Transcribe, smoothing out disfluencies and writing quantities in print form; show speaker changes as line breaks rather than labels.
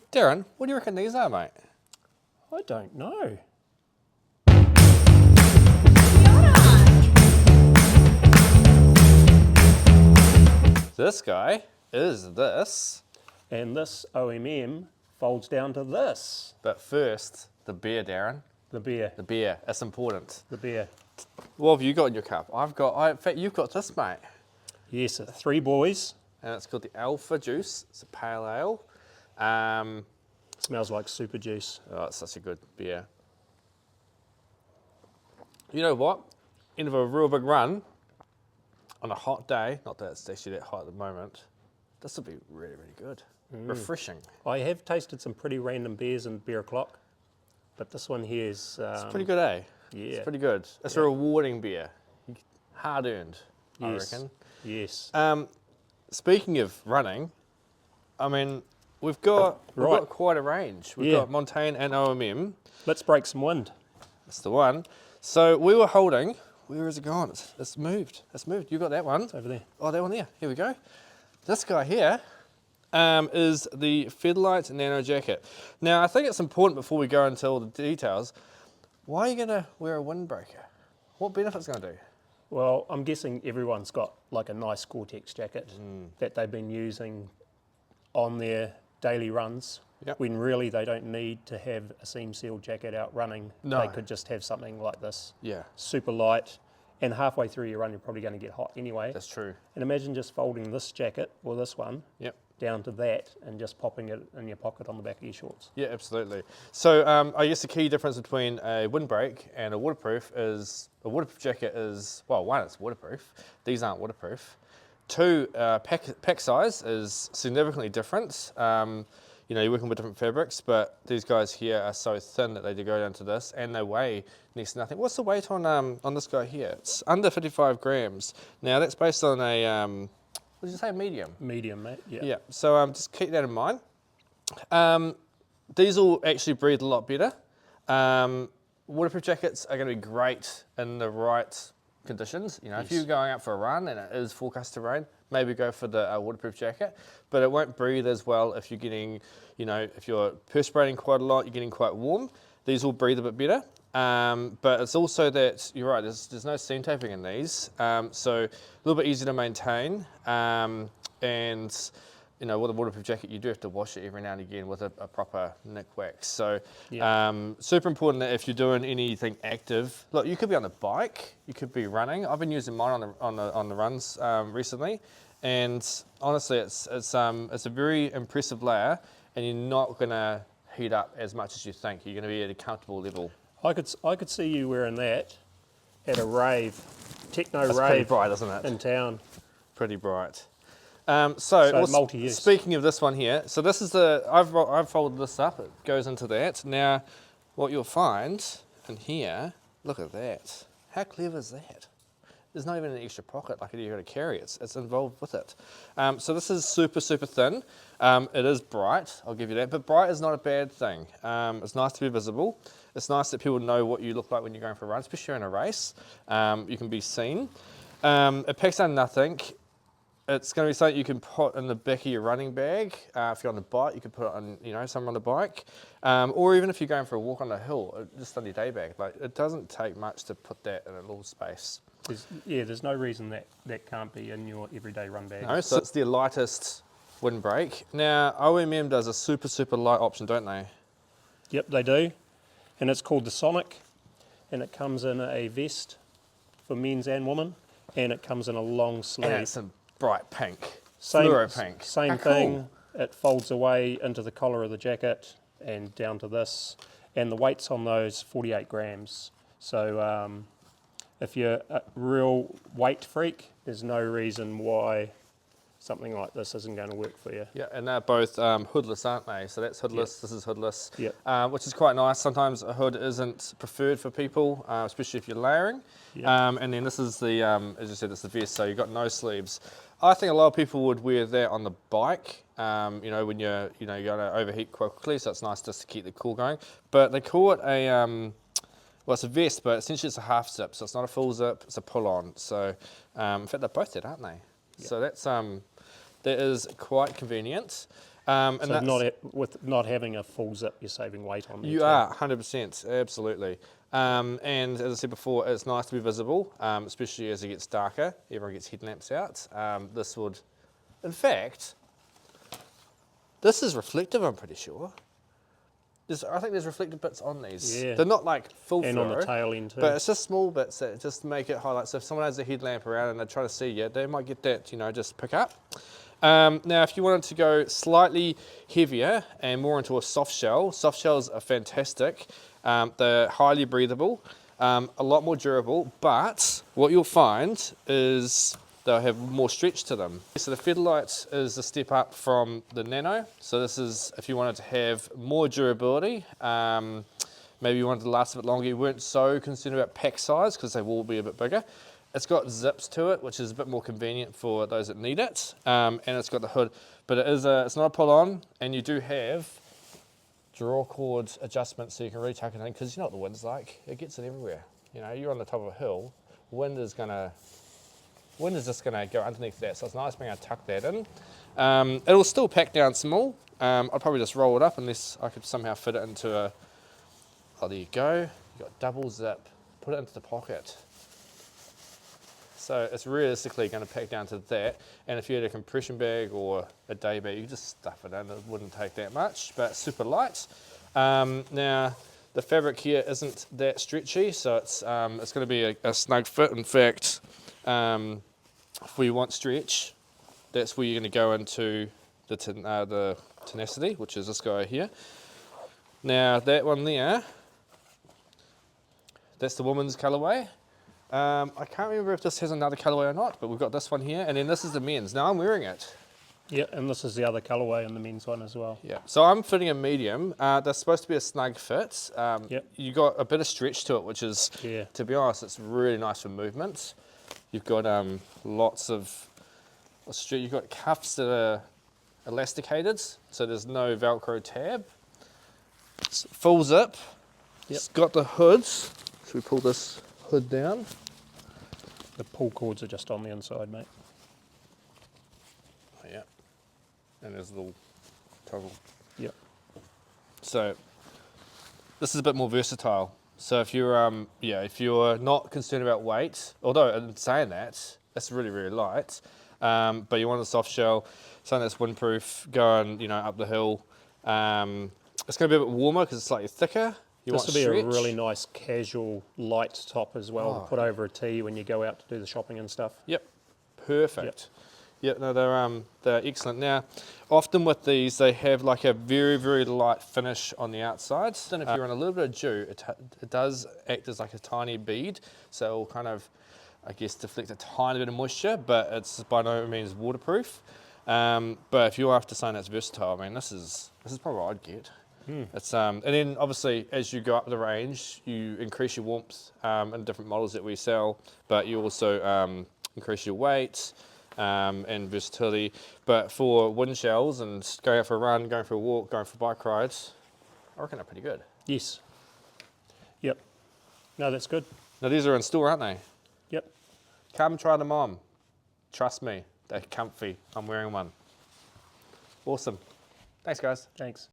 Darren, what do you reckon these are, mate?
I don't know.
This guy is this.
And this OMM folds down to this.
But first, the beer, Darren.
The beer.
The beer, it's important.
The beer.
What have you got in your cup? In fact, you've got this, mate.
Yes, Three Boys.
And it's called the Alpha Juice. It's a pale ale.
Smells like super juice.
Oh, it's such a good beer. You know what? End of a real big run, on a hot day, not that it's actually that hot at the moment, this will be really, really good. Refreshing.
I have tasted some pretty random beers in Beer O'Clock, but this one here is...
It's pretty good, eh?
Yeah.
It's pretty good. It's a rewarding beer. Hard-earned,
Yes.
I reckon.
Yes.
Speaking of running, I mean, we've got quite a range. We've got Montane and OMM.
Let's break some wind.
That's the one. So we were holding, where has it gone? It's moved. It's moved. You got that one.
It's over there.
Oh, that one there. Here we go. This guy here is the Featherlight Nano Jacket. Now, I think it's important before we go into all the details, why are you going to wear a windbreaker? What benefit's going to do?
Well, I'm guessing everyone's got like a nice Gore-Tex jacket that they've been using on their daily runs.
Yep.
When really they don't need to have a seam-sealed jacket out running.
No.
They could just have something like this.
Yeah.
Super light, and halfway through your run you're probably going to get hot anyway.
That's true.
And imagine just folding this jacket, or this one, down to that, and just popping it in your pocket on the back of your shorts.
Yeah, absolutely. So I guess the key difference between a windbreak and a waterproof is, a waterproof jacket is, well, one, it's waterproof. These aren't waterproof. Two, pack size is significantly different. You know, you're working with different fabrics, but these guys here are so thin that they do go down to this, and they weigh next to nothing. What's the weight on this guy here? It's under 55 grams. Now, that's based on a, what did you say, medium?
Medium, mate, yeah.
Yeah, so just keep that in mind. These will actually breathe a lot better. Waterproof jackets are going to be great in the right conditions. You know, if you're going out for a run and it is forecast to rain, maybe go for the waterproof jacket, but it won't breathe as well if you're getting, you know, if you're perspirating quite a lot, you're getting quite warm. These will breathe a bit better. But it's also that, you're right, there's no seam taping in these, so a little bit easier to maintain, and you know, with a waterproof jacket you do have to wash it every now and again with a proper Nick wax. So super important that if you're doing anything active, look, you could be on the bike, you could be running. I've been using mine on the runs recently, and honestly it's a very impressive layer, and you're not going to heat up as much as you think. You're going to be at a comfortable level.
I could see you wearing that at a rave, techno
It's
rave,
pretty bright, isn't it?
in town.
Pretty bright. So
multi-use.
Speaking of this one here, so this is I've folded this up. It goes into that. Now, what you'll find in here, look at that. How clever is that? There's not even an extra pocket like you're going to carry. It's involved with it. So this is super, super thin. It is bright, I'll give you that, but bright is not a bad thing. It's nice to be visible. It's nice that people know what you look like when you're going for a run, especially in a race. You can be seen. It packs down nothing. It's going to be something you can put in the back of your running bag. If you're on the bike, you can put it on, you know, somewhere on the bike. Or even if you're going for a walk on the hill, just on your day bag. Like, it doesn't take much to put that in a little space.
There's no reason that can't be in your everyday run bag.
No, so it's the lightest windbreak. Now, OMM does a super, super light option, don't they?
Yep, they do. And it's called the Sonic. And it comes in a vest for men's and women. And it comes in a long sleeve.
And it's a bright pink,
Same
pink.
Same
How
thing.
Cool.
It folds away into the collar of the jacket and down to this. And the weight's on those 48 grams. So if you're a real weight freak, there's no reason why something like this isn't going to work for you.
Yeah, and they're both hoodless, aren't they? So that's hoodless, This is hoodless,
Yep.
Which is quite nice. Sometimes a hood isn't preferred for people, especially if you're layering.
Yep.
And then this is the, as you said, it's the vest, so you've got no sleeves. I think a lot of people would wear that on the bike, you know, when you're going to overheat quite quickly, so it's nice just to keep the cool going. But they call it a, well, it's a vest, but essentially it's a half zip, so it's not a full zip, it's a pull-on. So, in fact, they're both that, aren't they? Yep. So that is quite convenient. And
So with not having a full zip, you're saving weight on there
you
too.
are 100%, absolutely. And as I said before, it's nice to be visible, especially as it gets darker. Everyone gets headlamps out. This would, in fact, this is reflective, I'm pretty sure. I think there's reflective bits on these.
Yeah.
They're not like full
And
fluoro,
on the tail end too.
but it's just small bits that just make it highlight. So if someone has a headlamp around and they're trying to see you, they might get that, just pick up. Now, if you wanted to go slightly heavier and more into a soft shells are fantastic. They're highly breathable, a lot more durable, but what you'll find is they'll have more stretch to them. So the Featherlight is a step up from the Nano. So this is if you wanted to have more durability, maybe you wanted to last a bit longer, you weren't so concerned about pack size because they will be a bit bigger. It's got zips to it, which is a bit more convenient for those that need it. And it's got the hood, but it's not a pull-on, and you do have draw cord adjustments so you can really tuck it in, because you know what the wind's like. It gets it everywhere. You're on the top of a hill, wind is just going to go underneath that, so it's nice being able to tuck that in. It'll still pack down small. I'd probably just roll it up unless I could somehow fit it into a, oh, there you go. You've got double zip, put it into the pocket. So it's realistically going to pack down to that, and if you had a compression bag or a day bag, you could just stuff it in. It wouldn't take that much, but super light. Now, the fabric here isn't that stretchy, so it's going to be a snug fit. In fact, if we want stretch, that's where you're going to go into the tenacity, which is this guy here. Now, that one there, that's the woman's colourway. I can't remember if this has another colourway or not, but we've got this one here, and then this is the men's. Now I'm wearing it.
Yeah, and this is the other colourway in the men's one as well.
Yeah. So I'm fitting a medium. They're supposed to be a snug fit.
Yep.
You got a bit of stretch to it, which is,
Yeah.
to be honest, it's really nice for movement. You've got lots of stretch. You've got cuffs that are elasticated, so there's no Velcro tab. It's full zip.
Yep.
It's got the hoods. Should we pull this hood down?
The pull cords are just on the inside, mate.
Oh, yeah. And there's a little toggle.
Yep.
So this is a bit more versatile. So if you're not concerned about weight, although in saying that, that's really, really light, but you want a soft shell, something that's windproof, going up the hill. It's going to be a bit warmer because it's slightly thicker.
This would be a really nice casual light top as well to put over a tee when you go out to do the shopping and stuff.
Yep, perfect. Yep, no, they're excellent. Now, often with these, they have like a very, very light finish on the outside. And if you're in a little bit of dew, it does act as like a tiny bead, so it will kind of, I guess, deflect a tiny bit of moisture, but it's by no means waterproof. But if you're after something that's versatile, I mean, this is probably what I'd get. It's and then obviously as you go up the range, you increase your warmth in different models that we sell, but you also increase your weight and versatility. But for wind shells and going out for a run, going for a walk, going for bike rides, I reckon they're pretty good.
Yes. Yep. No, that's good.
Now these are in store, aren't they?
Yep.
Come try them on. Trust me, they're comfy. I'm wearing one. Awesome. Thanks, guys.
Thanks.